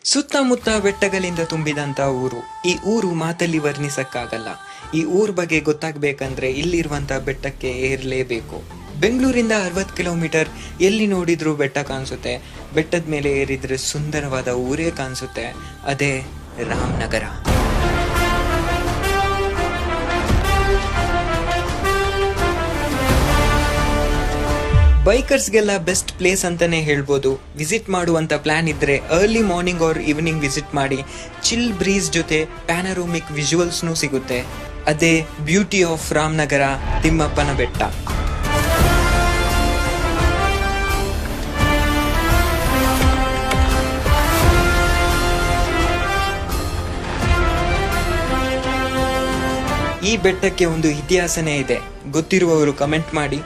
ಸುತ್ತಮುತ್ತ ಬೆಟ್ಟಗಳಿಂದ ತುಂಬಿದಂತ ಊರು. ಈ ಊರು ಮಾತಲ್ಲಿ ವರ್ಣಿಸಕ್ಕಾಗಲ್ಲ. ಈ ಊರ್ ಬಗ್ಗೆ ಗೊತ್ತಾಗ್ಬೇಕಂದ್ರೆ ಇಲ್ಲಿರುವಂತ ಬೆಟ್ಟಕ್ಕೆ ಏರ್ಲೇಬೇಕು. ಬೆಂಗಳೂರಿಂದ 60 ಕಿಲೋಮೀಟರ್. ಎಲ್ಲಿ ನೋಡಿದ್ರು ಬೆಟ್ಟ ಕಾಣಿಸುತ್ತೆ. ಬೆಟ್ಟದ ಮೇಲೆ ಏರಿದ್ರೆ ಸುಂದರವಾದ ಊರೇ ಕಾಣಿಸುತ್ತೆ. ಅದೇ ರಾಮನಗರ. ಬೈಕರ್ಸ್ಗೆಲ್ಲ ಬೆಸ್ಟ್ ಪ್ಲೇಸ್ ಅಂತಾನೆ ಹೇಳ್ಬೋದು. ವಿಸಿಟ್ ಮಾಡುವಂತ ಪ್ಲಾನ್ ಇದ್ರೆ early morning R evening visit ಮಾಡಿ. ಚಿಲ್ ಬ್ರೀಸ್ ಜೊತೆ ಪ್ಯಾನರೋಮಿಕ್ ವಿಜುವಲ್ಸ್ನೂ ಸಿಗುತ್ತೆ. ಅದೇ ಬ್ಯೂಟಿ ಆಫ್ ರಾಮನಗರ, ತಿಮ್ಮಪ್ಪನ ಬೆಟ್ಟ. ಈ ಬೆಟ್ಟಕ್ಕೆ ಒಂದು ಇತಿಹಾಸನೇ ಇದೆ. ಗೊತ್ತಿರುವವರು ಕಮೆಂಟ್ ಮಾಡಿ.